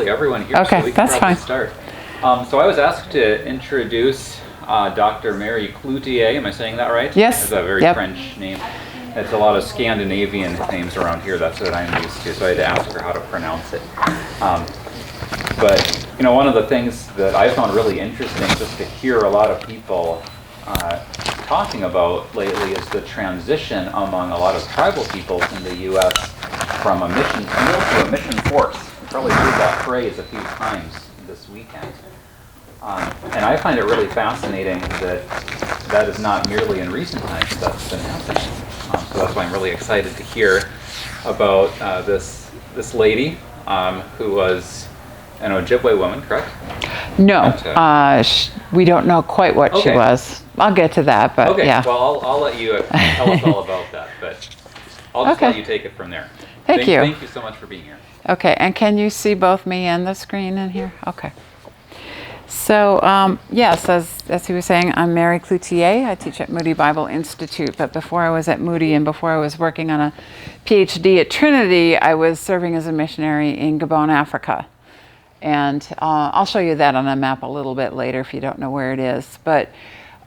probably everyone here. Okay, so we can that's probably fine. Start. So I was asked to introduce Dr. Mary Cloutier. Am I saying that right? Yes. It's a very French name. It's a lot of Scandinavian names around here. That's what I'm used to. So I had to ask her how to pronounce it. But one of the things that I found really interesting, just to hear a lot of people talking about lately, is the transition among a lot of tribal peoples in the U.S. from a mission field to a mission force. You probably heard that phrase a few times this weekend. And I find it really fascinating that is not merely in recent times that's been happening. So that's why I'm really excited to hear about this lady who was an Ojibwe woman, correct? No, we don't know quite what she was. I'll get to that, but okay. yeah. Well, I'll let you tell us all about that, but I'll just let you take it from there. Thank you. Thank you so much for being here. Okay, and can you see both me and the screen in here? Okay. So, yes, as he was saying, I'm Mary Cloutier. I teach at Moody Bible Institute, but before I was at Moody and before I was working on a PhD at Trinity, I was serving as a missionary in Gabon, Africa. And I'll show you that on a map a little bit later if you don't know where it is. But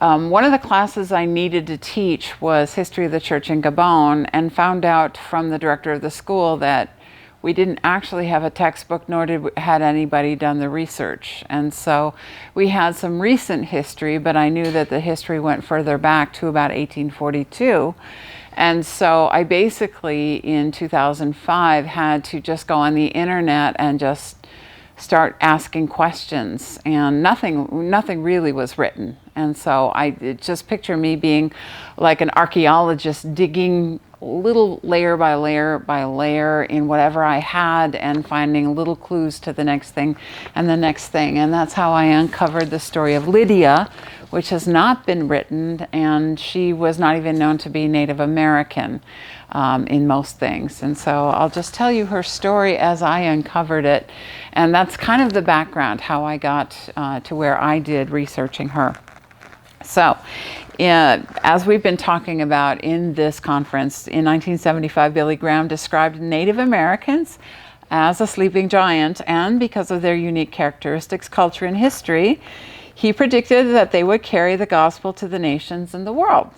one of the classes I needed to teach was History of the Church in Gabon, and found out from the director of the school that we didn't actually have a textbook, nor had anybody done the research. And so we had some recent history, but I knew that the history went further back to about 1842. And so I basically, in 2005, had to just go on the internet and just start asking questions, and nothing really was written. And so just picture me being like an archaeologist, digging little layer by layer by layer in whatever I had, and finding little clues to the next thing and the next thing. And that's how I uncovered the story of Lydia, which has not been written, and she was not even known to be Native American in most things. And so I'll just tell you her story as I uncovered it. And that's kind of the background, how I got to where I did researching her. So, as we've been talking about in this conference, in 1975, Billy Graham described Native Americans as a sleeping giant, and because of their unique characteristics, culture, and history, he predicted that they would carry the gospel to the nations and the world.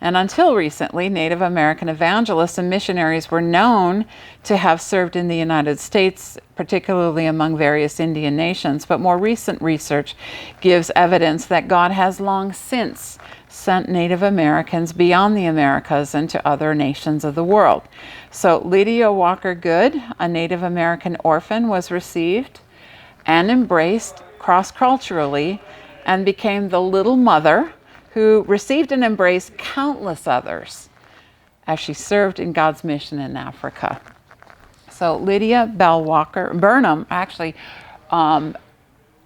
And until recently, Native American evangelists and missionaries were known to have served in the United States, particularly among various Indian nations. But more recent research gives evidence that God has long since sent Native Americans beyond the Americas and to other nations of the world. So Lydia Walker Good, a Native American orphan, was received and embraced cross-culturally and became the little mother who received and embraced countless others as she served in God's mission in Africa. So Lydia Burnham, actually,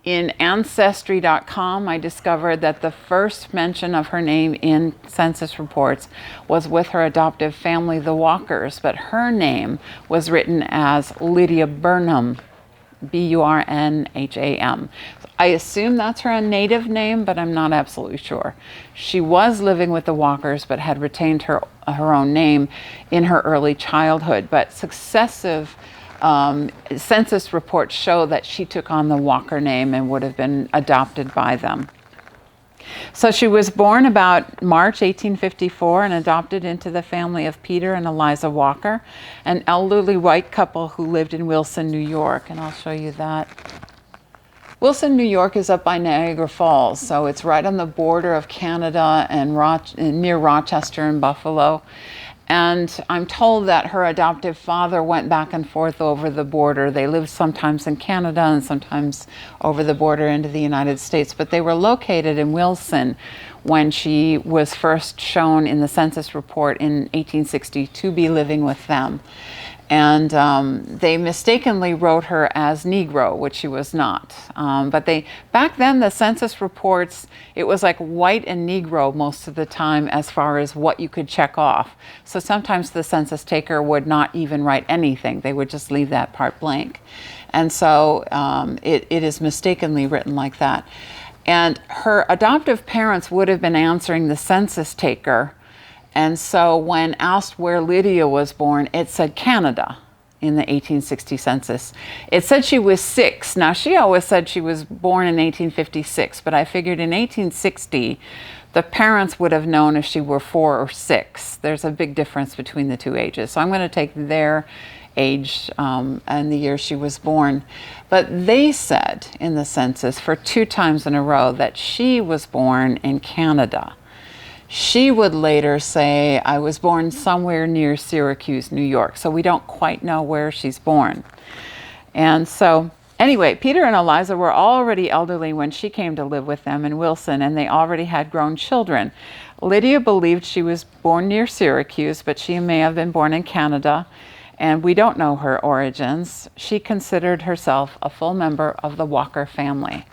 in Ancestry.com, I discovered that the first mention of her name in census reports was with her adoptive family, the Walkers, but her name was written as Lydia Burnham, Burnham. I assume that's her native name, but I'm not absolutely sure. She was living with the Walkers, but had retained her own name in her early childhood. But successive census reports show that she took on the Walker name and would have been adopted by them. So she was born about March 1854 and adopted into the family of Peter and Eliza Walker, an elderly white couple who lived in Wilson, New York. And I'll show you that. Wilson, New York is up by Niagara Falls, so it's right on the border of Canada and near Rochester and Buffalo. And I'm told that her adoptive father went back and forth over the border. They lived sometimes in Canada and sometimes over the border into the United States, but they were located in Wilson when she was first shown in the census report in 1860 to be living with them. And they mistakenly wrote her as Negro, which she was not. But back then, the census reports, it was like white and Negro most of the time as far as what you could check off. So sometimes the census taker would not even write anything. They would just leave that part blank. And so it is mistakenly written like that. And her adoptive parents would have been answering the census taker. And so when asked where Lydia was born, it said Canada. in the 1860 census. It said she was 6. Now, she always said she was born in 1856, but I figured in 1860, the parents would have known if she were 4 or 6. There's a big difference between the two ages. So I'm going to take their age and the year she was born. But they said in the census for 2 times in a row that she was born in Canada. She would later say, I was born somewhere near Syracuse, New York. So we don't quite know where she's born. And so anyway, Peter and Eliza were already elderly when she came to live with them in Wilson, and they already had grown children. Lydia believed she was born near Syracuse, but she may have been born in Canada, and we don't know her origins. She considered herself a full member of the Walker family.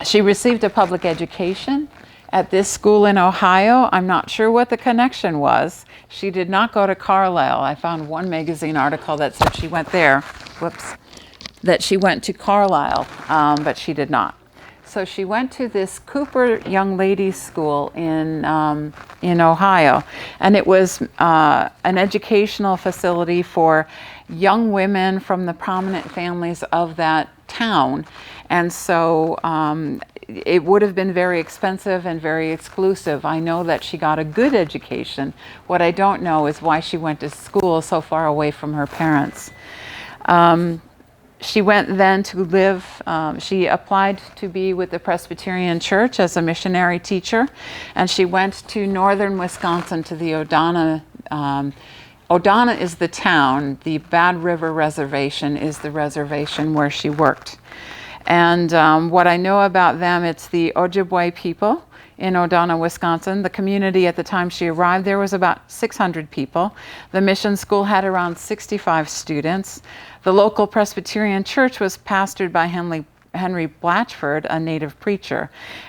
She received a public education at this school in Ohio. I'm not sure what the connection was. She did not go to Carlisle. I found one magazine article that said she went there. That she went to Carlisle, but she did not. So she went to this Cooper Young Ladies School in Ohio, and it was an educational facility for young women from the prominent families of that town. And so it would have been very expensive and very exclusive. I know that she got a good education. What I don't know is why she went to school so far away from her parents. She went then to live, she applied to be with the Presbyterian Church as a missionary teacher, and she went to northern Wisconsin to the Odana. Odana is the town. The Bad River Reservation is the reservation where she worked. And what I know about them, it's the Ojibwe people in Odana, Wisconsin. The community at the time she arrived there was about 600 people. The mission school had around 65 students. The local Presbyterian church was pastored by Henry Blatchford, a native preacher.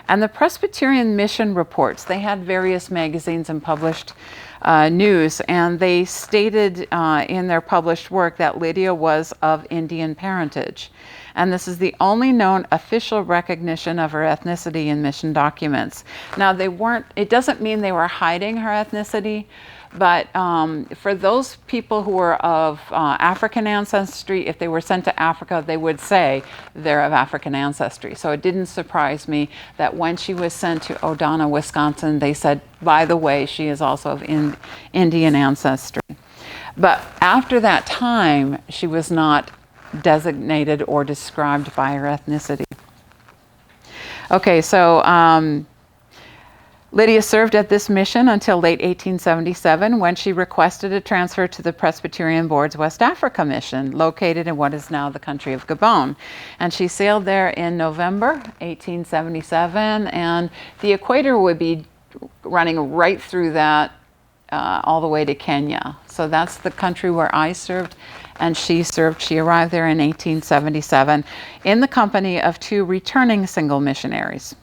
And the Presbyterian mission reports, they had various magazines and published news, and they stated in their published work that Lydia was of Indian parentage. And this is the only known official recognition of her ethnicity in mission documents. Now, it doesn't mean they were hiding her ethnicity, but for those people who were of African ancestry, if they were sent to Africa, they would say they're of African ancestry. So it didn't surprise me that when she was sent to Odana, Wisconsin, they said, by the way, she is also of Indian ancestry. But after that time, she was not designated or described by her ethnicity. Okay, so Lydia served at this mission until late 1877 when she requested a transfer to the Presbyterian Board's West Africa mission, located in what is now the country of Gabon. And she sailed there in November 1877, and the equator would be running right through that all the way to Kenya. So that's the country where I served and she served. She arrived there in 1877 in the company of 2 returning single missionaries.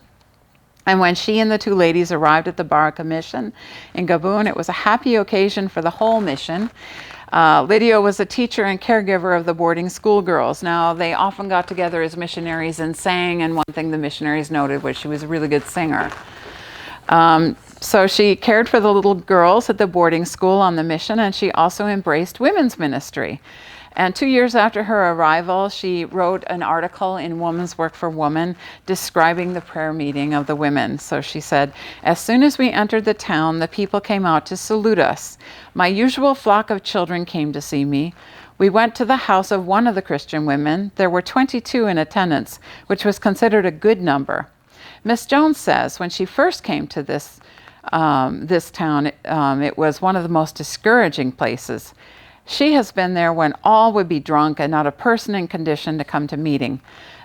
And when she and the 2 ladies arrived at the Baraka mission in Gabon, it was a happy occasion for the whole mission. Lydia was a teacher and caregiver of the boarding school girls. Now, they often got together as missionaries and sang, and one thing the missionaries noted was she was a really good singer. So she cared for the little girls at the boarding school on the mission, and she also embraced women's ministry. And 2 years after her arrival, she wrote an article in Woman's Work for Woman describing the prayer meeting of the women. So she said, as soon as we entered the town, the people came out to salute us. My usual flock of children came to see me. We went to the house of one of the Christian women. There were 22 in attendance, which was considered a good number. Miss Jones says when she first came to this town, it was one of the most discouraging places. She has been there when all would be drunk and not a person in condition to come to meeting.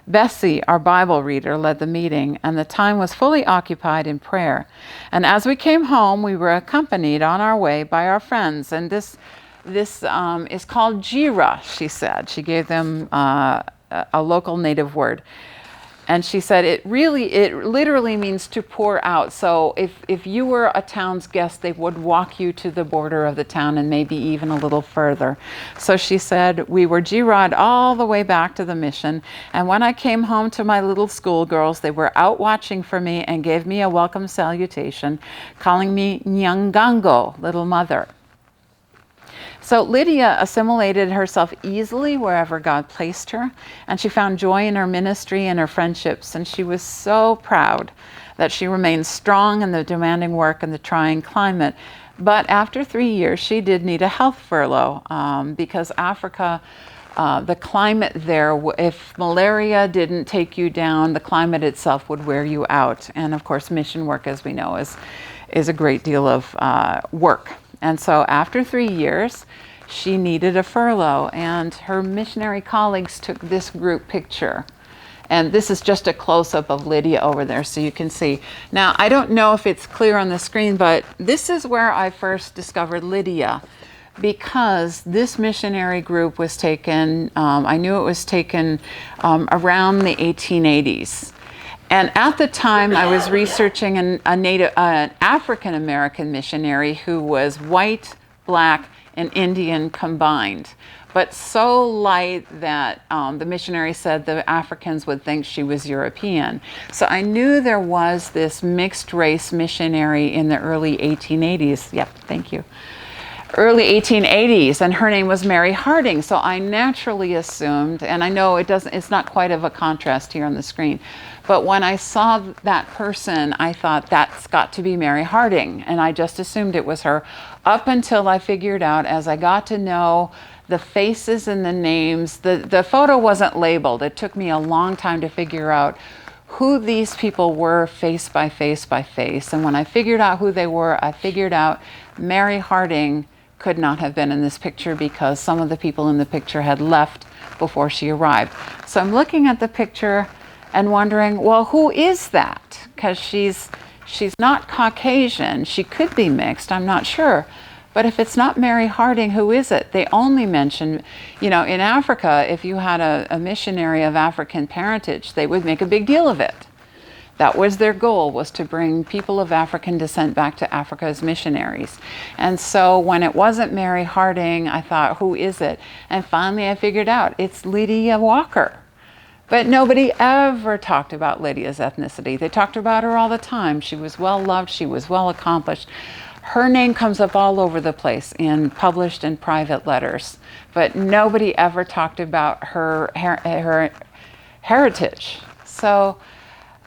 Bessie, our Bible reader, led the meeting, and the time was fully occupied in prayer. And as we came home, we were accompanied on our way by our friends. And this is called jira, she said. She gave them a local native word. And she said it literally means to pour out. So if you were a town's guest, they would walk you to the border of the town and maybe even a little further. So she said, we were jira'd all the way back to the mission. And when I came home to my little schoolgirls, they were out watching for me and gave me a welcome salutation, calling me Nyangango, little mother. So Lydia assimilated herself easily wherever God placed her, and she found joy in her ministry and her friendships, and she was so proud that she remained strong in the demanding work and the trying climate. But after 3 years, she did need a health furlough because Africa, the climate there, if malaria didn't take you down, the climate itself would wear you out. And of course, mission work, as we know, is a great deal of work. And so after 3 years, she needed a furlough, and her missionary colleagues took this group picture. And this is just a close-up of Lydia over there, so you can see. Now, I don't know if it's clear on the screen, but this is where I first discovered Lydia, because this missionary group was taken, I knew it was taken around the 1880s. And at the time, I was researching an African-American missionary who was white, black, and Indian combined, but so light that the missionary said the Africans would think she was European. So I knew there was this mixed race missionary in the early 1880s. Yep, thank you. Early 1880s, and her name was Mary Harding. So I naturally assumed, and I know it's not quite of a contrast here on the screen, but when I saw that person, I thought that's got to be Mary Harding, and I just assumed it was her, up until I figured out, as I got to know the faces and the names, the photo wasn't labeled. It took me a long time to figure out who these people were, face by face by face. And when I figured out who they were, I figured out Mary Harding could not have been in this picture because some of the people in the picture had left before she arrived. So I'm looking at the picture and wondering, well, who is that? Because she's not Caucasian. She could be mixed, I'm not sure. But if it's not Mary Harding, who is it? They only mention, in Africa, if you had a missionary of African parentage, they would make a big deal of it. That was their goal, was to bring people of African descent back to Africa as missionaries. And so when it wasn't Mary Harding, I thought, who is it? And finally I figured out, it's Lydia Walker. But nobody ever talked about Lydia's ethnicity. They talked about her all the time. She was well loved, she was well accomplished. Her name comes up all over the place in published and private letters, but nobody ever talked about her heritage. So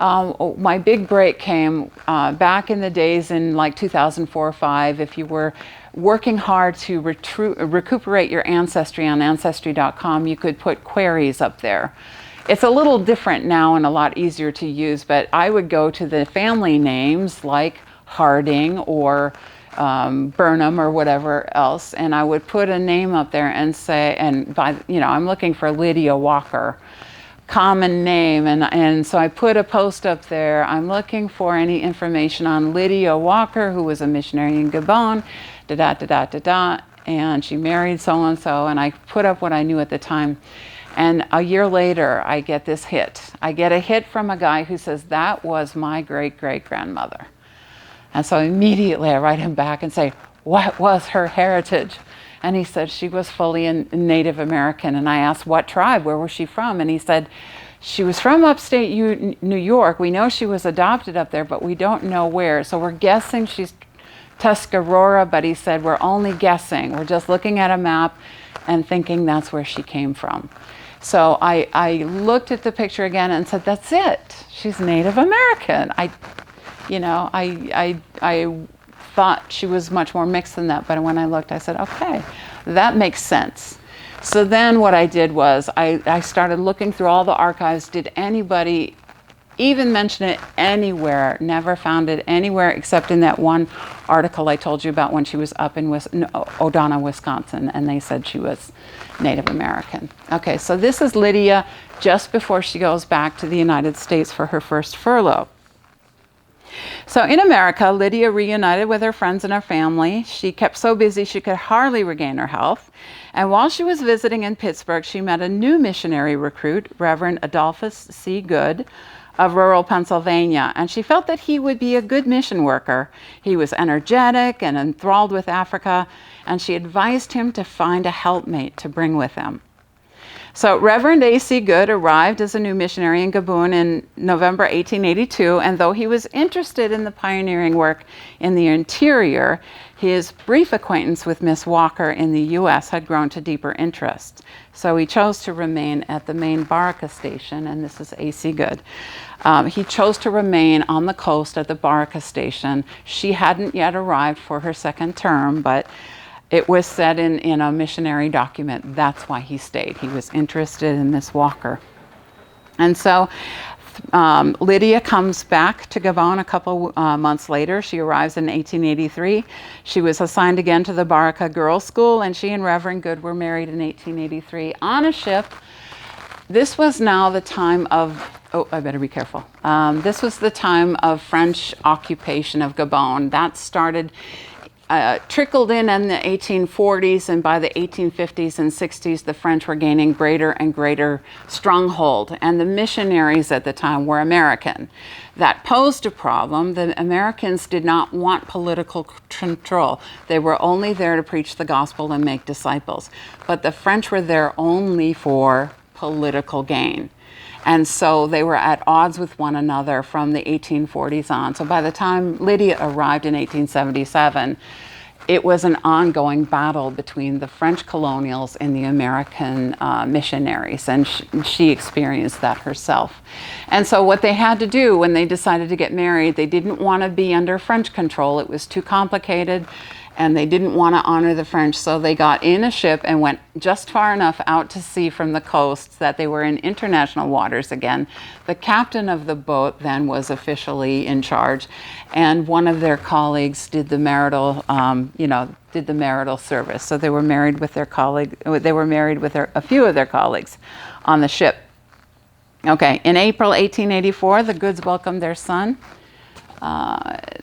my big break came back in the days in like 2004 or 5. If you were working hard to recuperate your ancestry on Ancestry.com, you could put queries up there. It's a little different now and a lot easier to use, but I would go to the family names like Harding or Burnham or whatever else, and I would put a name up there and say, I'm looking for Lydia Walker, common name, and so I put a post up there. I'm looking for any information on Lydia Walker, who was a missionary in Gabon, and she married so-and-so, and I put up what I knew at the time. And a year later, I get this hit. I get a hit from a guy who says, that was my great-great-grandmother. And so immediately I write him back and say, what was her heritage? And he said she was fully a Native American. And I asked, what tribe? Where was she from? And he said, she was from upstate New York. We know she was adopted up there, but we don't know where. So we're guessing she's Tuscarora, but he said, we're only guessing. We're just looking at a map and thinking that's where she came from. So I looked at the picture again and said, that's it. She's Native American. I thought she was much more mixed than that, but when I looked, I said, okay, that makes sense. So then what I did was I started looking through all the archives. Did anybody even mention it anywhere? Never found it anywhere except in that one article I told you about when she was up in O'Donnell, Wisconsin, and they said she was Native American. Okay, so this is Lydia just before she goes back to the United States for her first furlough. So in America, Lydia reunited with her friends and her family. She kept so busy she could hardly regain her health. And while she was visiting in Pittsburgh, she met a new missionary recruit, Reverend Adolphus C. Good, of rural Pennsylvania, and she felt that he would be a good mission worker. He was energetic and enthralled with Africa, and she advised him to find a helpmate to bring with him. So Reverend A.C. Good arrived as a new missionary in Gabon in November 1882, and though he was interested in the pioneering work in the interior, his brief acquaintance with Miss Walker in the U.S. had grown to deeper interest. So he chose to remain at the main Baraka station, and this is A.C. Good. He chose to remain on the coast at the Baraka station. She hadn't yet arrived for her second term, but it was said in a missionary document that's why he stayed. He was interested in Miss Walker. And so Lydia comes back to Gabon a couple months later. She arrives in 1883. She was assigned again to the Baraka Girls' School, and she and Reverend Good were married in 1883 on a ship. This was now the time of, oh, I better be careful. This was the time of French occupation of Gabon. That started, trickled in the 1840s, and by the 1850s and 60s, the French were gaining greater and greater stronghold, and the missionaries at the time were American. That posed a problem. The Americans did not want political control. They were only there to preach the gospel and make disciples. But the French were there only for political gain. And so they were at odds with one another from the 1840s on. So by the time Lydia arrived in 1877, it was an ongoing battle between the French colonials and the American missionaries, and she experienced that herself. And so what they had to do when they decided to get married, they didn't want to be under French control. It was too complicated, and they didn't want to honor the French, so they got in a ship and went just far enough out to sea from the coast that they were in international waters again. The captain of the boat then was officially in charge, and one of their colleagues did the marital, did the marital service. So they were married with their colleague. They were married with a few of their colleagues on the ship. Okay, in April 1884, the Goods welcomed their son.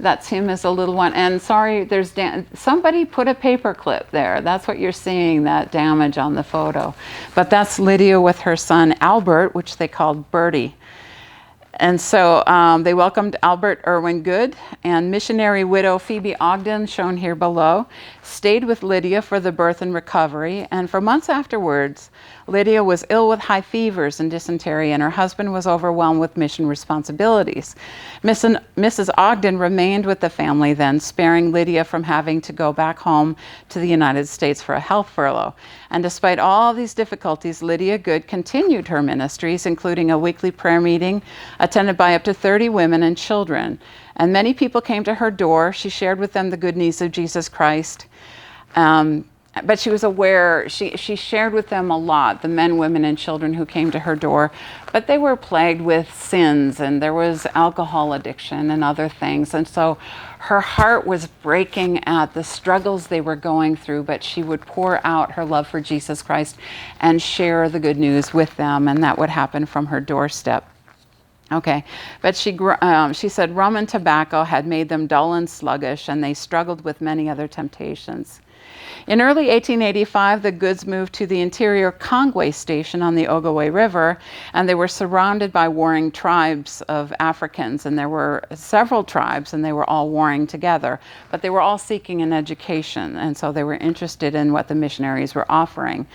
That's him as a little one. And sorry, there's somebody put a paper clip there. That's what you're seeing, that damage on the photo. But that's Lydia with her son Albert, which they called Bertie. And so they welcomed Albert Irwin Good, and missionary widow Phoebe Ogden, shown here below, stayed with Lydia for the birth and recovery. And for months afterwards, Lydia was ill with high fevers and dysentery, and her husband was overwhelmed with mission responsibilities. Mrs. Ogden remained with the family then, sparing Lydia from having to go back home to the United States for a health furlough. And despite all these difficulties, Lydia Good continued her ministries, including a weekly prayer meeting attended by up to 30 women and children. And many people came to her door. She shared with them the good news of Jesus Christ. But she was aware, she shared with them a lot, the men, women, and children who came to her door, but they were plagued with sins, and there was alcohol addiction and other things. And so her heart was breaking at the struggles they were going through, but she would pour out her love for Jesus Christ and share the good news with them, and that would happen from her doorstep. Okay, but she said rum and tobacco had made them dull and sluggish, and they struggled with many other temptations. In early 1885, the Goods moved to the interior Kongwe station on the Ogowé River, and they were surrounded by warring tribes of Africans, and there were several tribes, and they were all warring together, but they were all seeking an education, and so they were interested in what the missionaries were offering.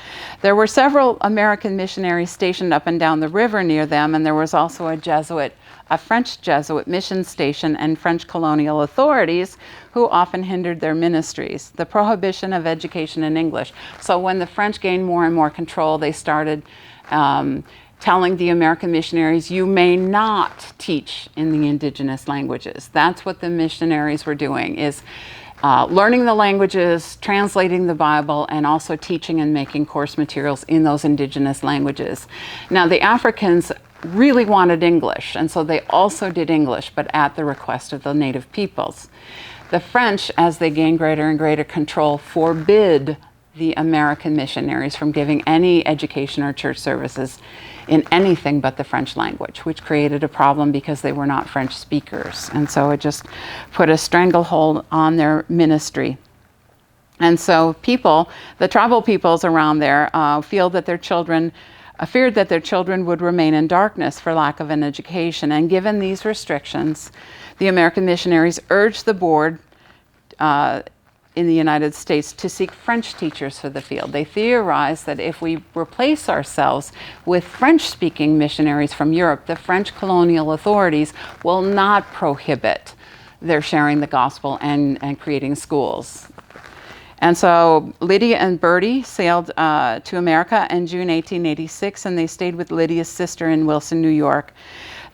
There were several American missionaries stationed up and down the river near them, and there was also a French Jesuit mission station, and French colonial authorities who often hindered their ministries. The prohibition of education in English. So when the French gained more and more control, they started telling the American missionaries, you may not teach in the indigenous languages. That's what the missionaries were doing, is learning the languages, translating the Bible, and also teaching and making course materials in those indigenous languages. Now, the Africans really wanted English, and so they also did English, but at the request of the native peoples. The French, as they gained greater and greater control, forbid the American missionaries from giving any education or church services in anything but the French language, which created a problem because they were not French speakers. And so it just put a stranglehold on their ministry. And so people, the tribal peoples around there, feared that their children would remain in darkness for lack of an education. And given these restrictions, the American missionaries urged the board in the United States to seek French teachers for the field. They theorized that if we replace ourselves with French-speaking missionaries from Europe, the French colonial authorities will not prohibit their sharing the gospel and creating schools. And so Lydia and Bertie sailed to America in June 1886, and they stayed with Lydia's sister in Wilson, New York.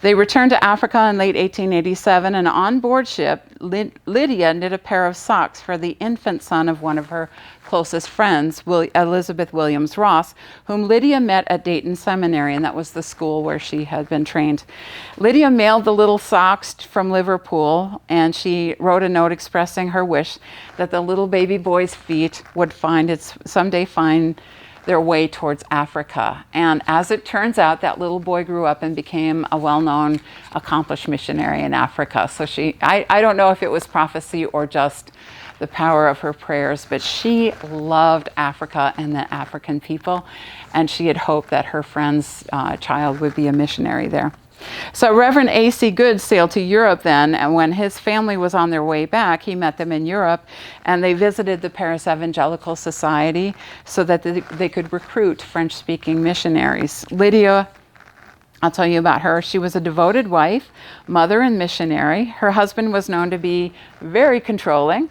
They returned to Africa in late 1887, and on board ship, Lydia knit a pair of socks for the infant son of one of her closest friends, Elizabeth Williams Ross, whom Lydia met at Dayton Seminary, and that was the school where she had been trained. Lydia mailed the little socks from Liverpool, and she wrote a note expressing her wish that the little baby boy's feet would someday find their way towards Africa. And as it turns out, that little boy grew up and became a well-known, accomplished missionary in Africa. So I don't know if it was prophecy or just the power of her prayers, but she loved Africa and the African people, and she had hoped that her friend's child would be a missionary there. So Reverend A.C. Good sailed to Europe then, and when his family was on their way back, he met them in Europe, and they visited the Paris Evangelical Society so that they could recruit French-speaking missionaries. Lydia, I'll tell you about her. She was a devoted wife, mother, and missionary. Her husband was known to be very controlling,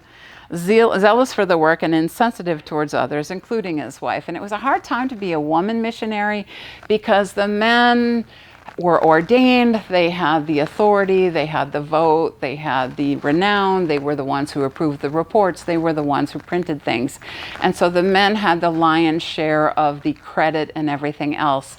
zealous for the work, and insensitive towards others, including his wife. And it was a hard time to be a woman missionary because the men were ordained, they had the authority, they had the vote, they had the renown, they were the ones who approved the reports, they were the ones who printed things. And so the men had the lion's share of the credit and everything else.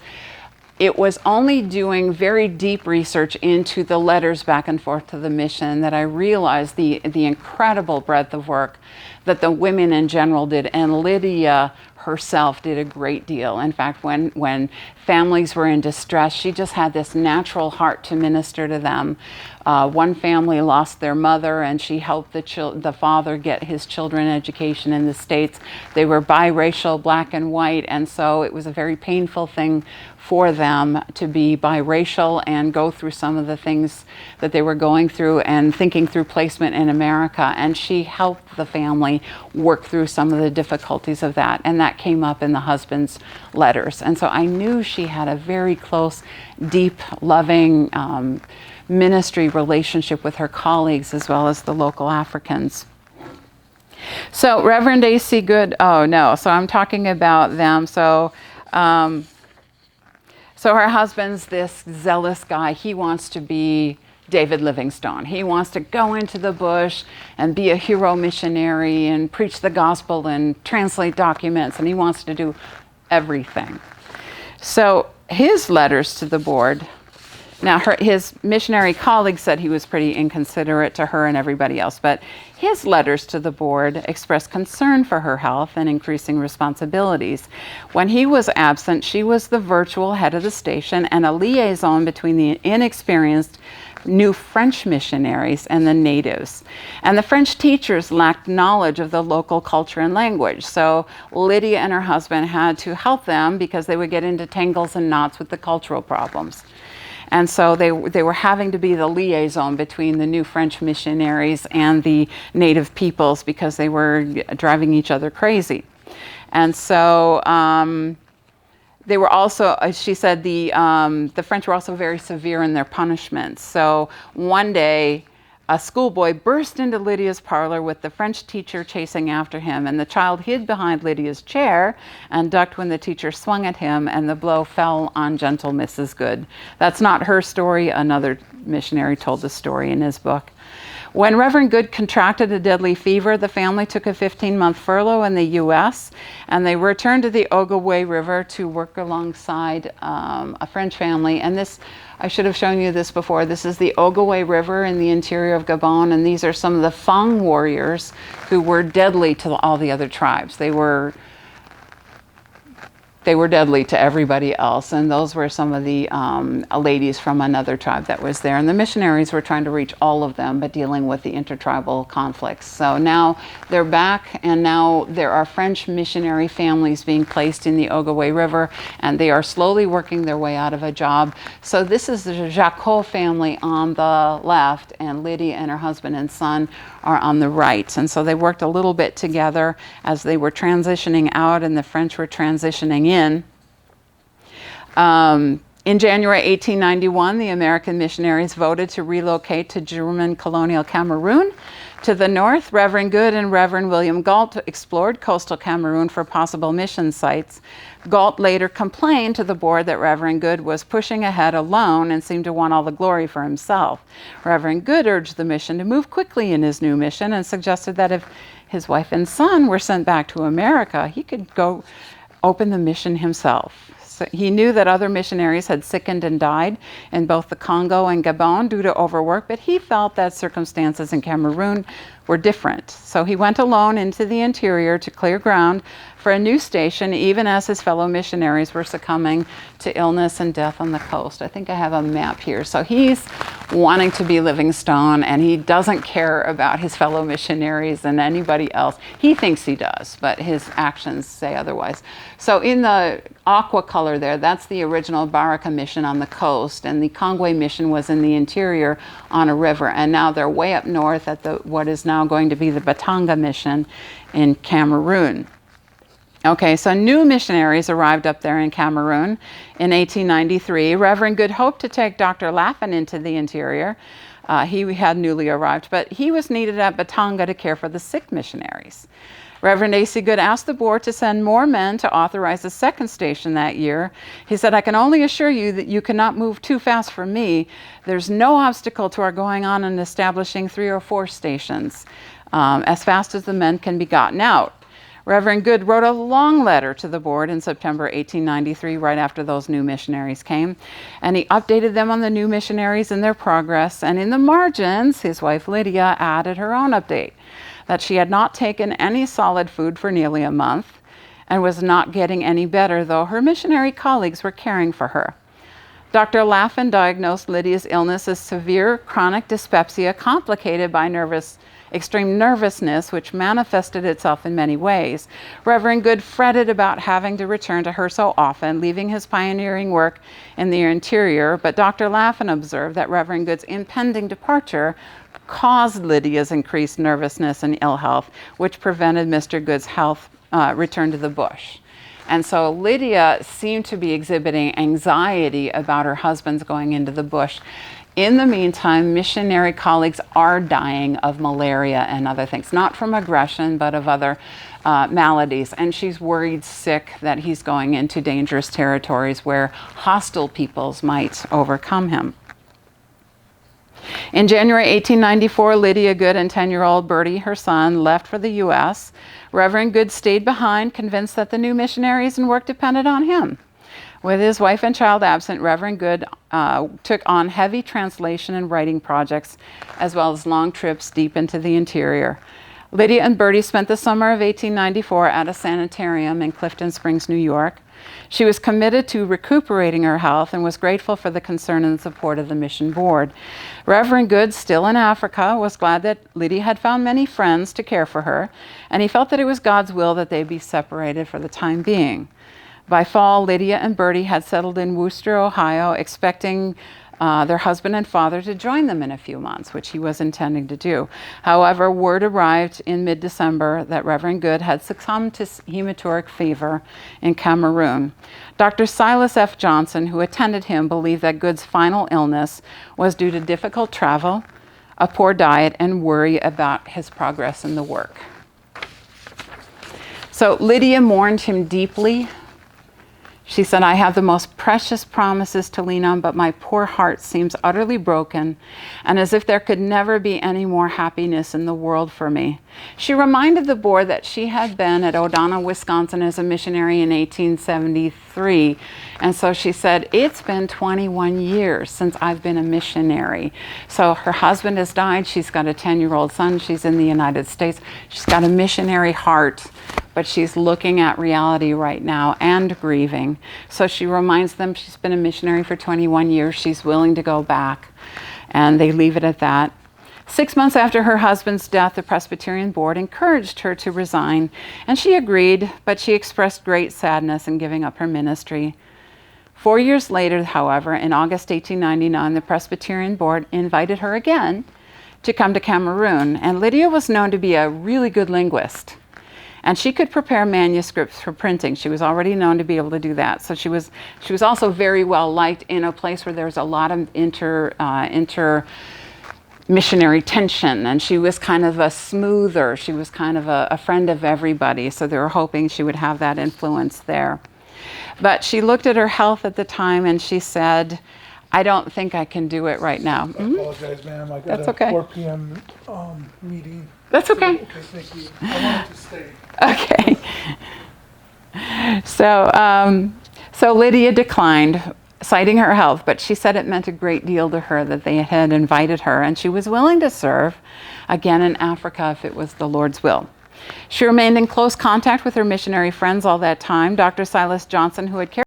It was only doing very deep research into the letters back and forth to the mission that I realized the incredible breadth of work that the women in general did, and Lydia herself did a great deal. In fact, when families were in distress, she just had this natural heart to minister to them. One family lost their mother, and she helped the father get his children education in the States. They were biracial, black and white, and so it was a very painful thing for them to be biracial and go through some of the things that they were going through and thinking through placement in America. And she helped the family work through some of the difficulties of that. And that came up in the husband's letters. And so I knew she had a very close, deep, loving ministry relationship with her colleagues as well as the local Africans. So Reverend A.C. Good, so I'm talking about them. So her husband's this zealous guy. He wants to be David Livingstone. He wants to go into the bush and be a hero missionary and preach the gospel and translate documents, and he wants to do everything. So his letters to the board, now his missionary colleagues said he was pretty inconsiderate to her and everybody else, but his letters to the board expressed concern for her health and increasing responsibilities. When he was absent, she was the virtual head of the station and a liaison between the inexperienced new French missionaries and the natives. And the French teachers lacked knowledge of the local culture and language. So Lydia and her husband had to help them because they would get into tangles and knots with the cultural problems. And so they were having to be the liaison between the new French missionaries and the native peoples because they were driving each other crazy. And so they were also, she said, the French were also very severe in their punishments. So one day, a schoolboy burst into Lydia's parlor with the French teacher chasing after him, and the child hid behind Lydia's chair and ducked when the teacher swung at him, and the blow fell on gentle Mrs. Good. That's not her story. Another missionary told the story in his book. When Reverend Good contracted a deadly fever, the family took a 15-month furlough in the U.S., and they returned to the Ogowé River to work alongside a French family. And this, I should have shown you this before. This is the Ogowé River in the interior of Gabon, and these are some of the Fang warriors who were deadly to all the other tribes. They were they were deadly to everybody else. And those were some of the ladies from another tribe that was there. And the missionaries were trying to reach all of them, but dealing with the intertribal conflicts. So now they're back, and now there are French missionary families being placed in the Ogowe River, and they are slowly working their way out of a job. So this is the Jacot family on the left, and Lydia and her husband and son are on the right. And so they worked a little bit together as they were transitioning out and the French were transitioning in. In January 1891, the American missionaries voted to relocate to German colonial Cameroon. To the north, Reverend Good and Reverend William Galt explored coastal Cameroon for possible mission sites. Galt later complained to the board that Reverend Good was pushing ahead alone and seemed to want all the glory for himself. Reverend Good urged the mission to move quickly in his new mission and suggested that if his wife and son were sent back to America, he could go open the mission himself. So he knew that other missionaries had sickened and died in both the Congo and Gabon due to overwork, but he felt that circumstances in Cameroon were different. So he went alone into the interior to clear ground for a new station, even as his fellow missionaries were succumbing to illness and death on the coast. I think I have a map here. So he's wanting to be Livingstone, and he doesn't care about his fellow missionaries and anybody else. He thinks he does, but his actions say otherwise. So in the aqua color there, that's the original Baraka mission on the coast, and the Kongwe mission was in the interior on a river, and now they're way up north at what is now going to be the Batanga mission in Cameroon. Okay, so new missionaries arrived up there in Cameroon in 1893. Reverend Good hoped to take Dr. Laffin into the interior. He had newly arrived, but he was needed at Batanga to care for the sick missionaries. Reverend A.C. Good asked the board to send more men to authorize a second station that year. He said, "I can only assure you that you cannot move too fast for me. There's no obstacle to our going on and establishing 3 or 4 stations as fast as the men can be gotten out." Reverend Good wrote a long letter to the board in September 1893, right after those new missionaries came, and he updated them on the new missionaries and their progress, and in the margins, his wife Lydia added her own update, that she had not taken any solid food for nearly a month and was not getting any better, though her missionary colleagues were caring for her. Dr. Laffin diagnosed Lydia's illness as severe chronic dyspepsia complicated by extreme nervousness, which manifested itself in many ways. Reverend Good fretted about having to return to her so often, leaving his pioneering work in the interior, but Dr. Laffin observed that Reverend Good's impending departure caused Lydia's increased nervousness and ill health, which prevented Mr. Good's health return to the bush. And so Lydia seemed to be exhibiting anxiety about her husband's going into the bush. In the meantime, missionary colleagues are dying of malaria and other things, not from aggression, but of other maladies. And she's worried sick that he's going into dangerous territories where hostile peoples might overcome him. In January 1894, Lydia Good and 10-year-old Bertie, her son, left for the U.S. Reverend Good stayed behind, convinced that the new missionaries and work depended on him. With his wife and child absent, Reverend Good took on heavy translation and writing projects, as well as long trips deep into the interior. Lydia and Bertie spent the summer of 1894 at a sanitarium in Clifton Springs, New York. She was committed to recuperating her health and was grateful for the concern and support of the mission board. Reverend Good, still in Africa, was glad that Lydia had found many friends to care for her, and he felt that it was God's will that they be separated for the time being. By fall, Lydia and Bertie had settled in Wooster, Ohio, expecting their husband and father to join them in a few months, which he was intending to do. However, word arrived in mid-December that Reverend Good had succumbed to hematuric fever in Cameroon. Dr. Silas F. Johnson, who attended him, believed that Good's final illness was due to difficult travel, a poor diet, and worry about his progress in the work. So Lydia mourned him deeply. She said, "I have the most precious promises to lean on, but my poor heart seems utterly broken, and as if there could never be any more happiness in the world for me. She reminded the board that she had been at O'Donnell, Wisconsin as a missionary in 1873. And so she said, it's been 21 years since I've been a missionary. So her husband has died. She's got a 10-year-old son. She's in the United States. She's got a missionary heart, but she's looking at reality right now and grieving. So she reminds them she's been a missionary for 21 years. She's willing to go back. And they leave it at that. 6 months after her husband's death, the Presbyterian board encouraged her to resign, and she agreed, but she expressed great sadness in giving up her ministry. 4 years later, however, in August 1899, the Presbyterian board invited her again to come to Cameroon, and Lydia was known to be a really good linguist, and she could prepare manuscripts for printing. She was already known to be able to do that. So she was also very well liked in a place where there's a lot of missionary tension, and she was kind of a smoother. She was kind of a friend of everybody, so they were hoping she would have that influence there. But she looked at her health at the time and she said, I don't think I can do it right now. I apologize, ma'am. I got That's a okay. 4 p.m. Meeting. That's okay. Okay, thank you. I wanted to stay. Okay. So Lydia declined, citing her health, but she said it meant a great deal to her that they had invited her, and she was willing to serve again in Africa if it was the Lord's will. She remained in close contact with her missionary friends all that time. Dr. Silas Johnson, who had cared